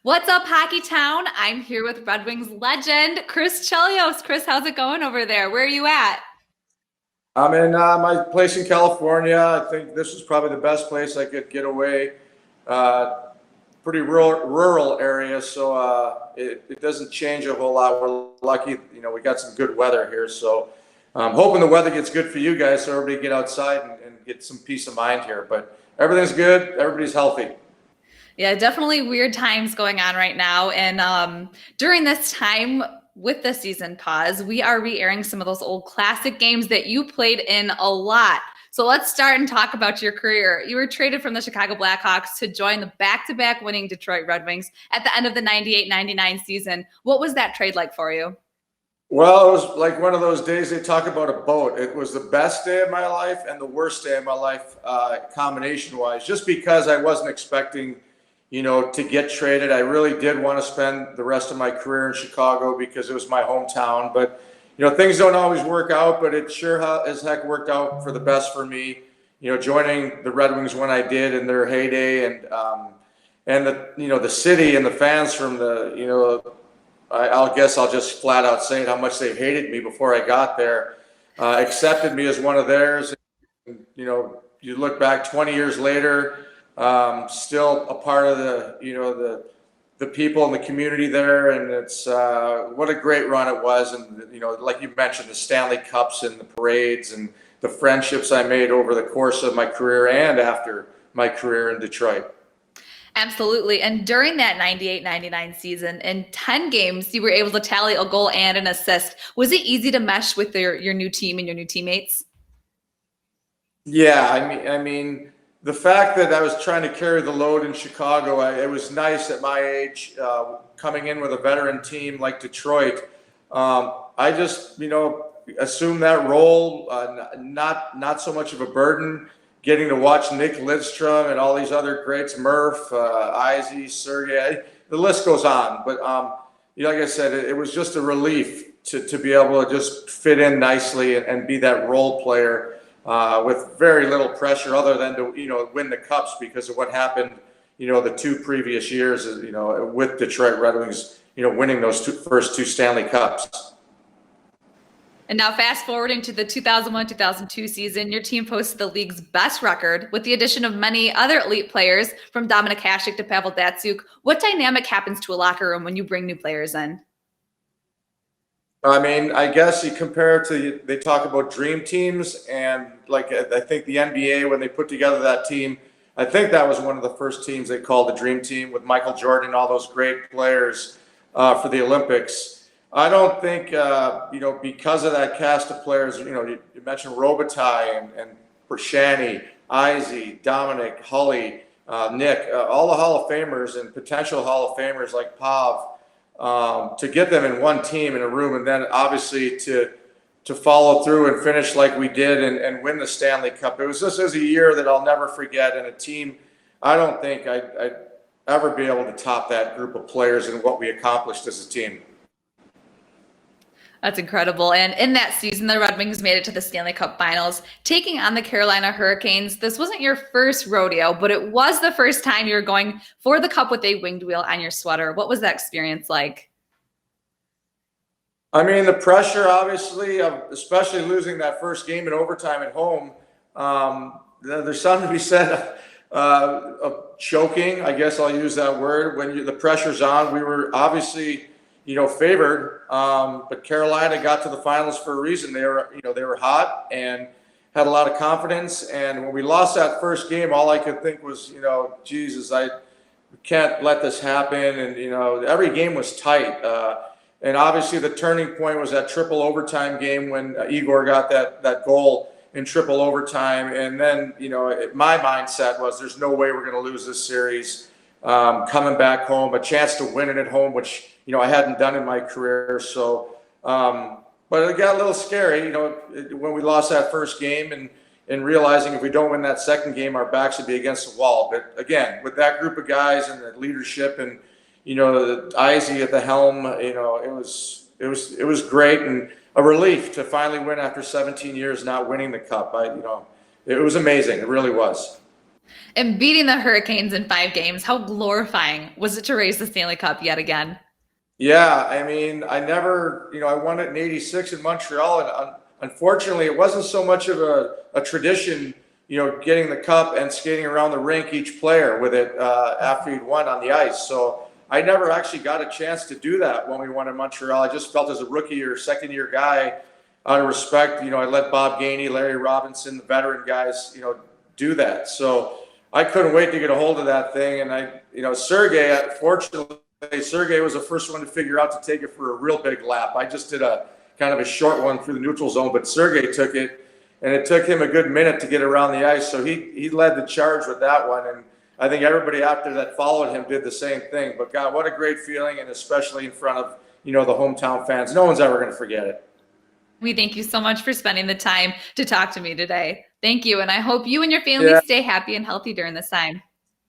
What's up, Hockey Town? I'm here with Red Wings legend, Chris Chelios. Chris, how's it going over there? Where are you at? I'm in my place in California. I think this is probably the best place I could get away. Uh, Pretty rural area, so it doesn't change a whole lot. We're lucky, we got some good weather here. So I'm hoping the weather gets good for you guys so everybody get outside and get some peace of mind here. But everything's good. Everybody's healthy. Yeah, definitely weird times going on right now. And during this time with the season pause, we are re-airing some of those old classic games that you played in a lot. So let's start and talk about your career. You were traded from the Chicago Blackhawks to join the back-to-back winning Detroit Red Wings at the end of the 98-99 season. What was that trade like for you? Well, it was like one of those days they talk about a boat. It was the best day of my life and the worst day of my life, combination-wise, just because I wasn't expecting, to get traded. I really did want to spend the rest of my career in Chicago because it was my hometown. But, things don't always work out, but it sure as heck worked out for the best for me, joining the Red Wings when I did in their heyday and the city and the fans from I'll guess I'll just flat out say it, how much they hated me before I got there, accepted me as one of theirs. And, you look back 20 years later, still a part of the people in the community there. And it's what a great run it was. And, like you mentioned, the Stanley Cups and the parades and the friendships I made over the course of my career and after my career in Detroit. Absolutely. And during that 98-99 season, in 10 games, you were able to tally a goal and an assist. Was it easy to mesh with your new team and your new teammates? Yeah, I mean, the fact that I was trying to carry the load in Chicago, it was nice at my age, coming in with a veteran team like Detroit. I just, assumed that role, not so much of a burden. Getting to watch Nick Lidstrom and all these other greats, Murph, Izzy, Sergey, the list goes on. But, like I said, it was just a relief to be able to just fit in nicely and be that role player with very little pressure other than to, win the cups because of what happened, the two previous years, with Detroit Red Wings, winning those first two Stanley Cups. And now fast forwarding to the 2001-2002 season, your team posted the league's best record with the addition of many other elite players from Dominik Hasek to Pavel Datsyuk. What dynamic happens to a locker room when you bring new players in? I mean, I guess you compare it to, they talk about dream teams, and like I think the NBA, when they put together that team, I think that was one of the first teams they called the dream team with Michael Jordan and all those great players for the Olympics. I don't think, because of that cast of players, you mentioned Robitaille and Pershani, Izzy, Dominic, Hully, Nick, all the Hall of Famers and potential Hall of Famers like Pav, to get them in one team in a room, and then obviously to follow through and finish like we did and win the Stanley Cup. It was a year that I'll never forget, and a team I don't think I'd ever be able to top that group of players and what we accomplished as a team. That's incredible. And in that season, the Red Wings made it to the Stanley Cup Finals, taking on the Carolina Hurricanes. This wasn't your first rodeo, but it was the first time you were going for the cup with a winged wheel on your sweater. What was that experience like? I mean, the pressure, obviously, of especially losing that first game in overtime at home. There's something to be said of choking. I guess I'll use that word. When the pressure's on, we were obviously, favored. But Carolina got to the finals for a reason. They were hot and had a lot of confidence. And when we lost that first game, all I could think was, Jesus, I can't let this happen. And, every game was tight. And obviously the turning point was that triple overtime game when Igor got that goal in triple overtime. And then, my mindset was there's no way we're going to lose this series. Coming back home, a chance to win it at home, which, I hadn't done in my career. So, but it got a little scary, when we lost that first game and realizing if we don't win that second game, our backs would be against the wall. But again, with that group of guys and the leadership and, the Izzy at the helm, it was great and a relief to finally win after 17 years not winning the cup. It was amazing. It really was. And beating the Hurricanes in 5 games, how glorifying was it to raise the Stanley Cup yet again? Yeah, I mean, I never, I won it in '86 in Montreal, and unfortunately, it wasn't so much of a tradition, getting the cup and skating around the rink, each player with it after you'd won on the ice. So I never actually got a chance to do that when we won in Montreal. I just felt as a rookie or second year guy, out of respect, I let Bob Gainey, Larry Robinson, the veteran guys, do that. So I couldn't wait to get a hold of that thing. And Sergey, fortunately, Sergey was the first one to figure out to take it for a real big lap. I just did a kind of a short one through the neutral zone, but Sergey took it, and it took him a good minute to get around the ice. So he led the charge with that one, and I think everybody after that followed him did the same thing. But God, what a great feeling, and especially in front of the hometown fans. No one's ever going to forget it. We thank you so much for spending the time to talk to me today. Thank you, and I hope you and your family Yeah. stay happy and healthy during this time.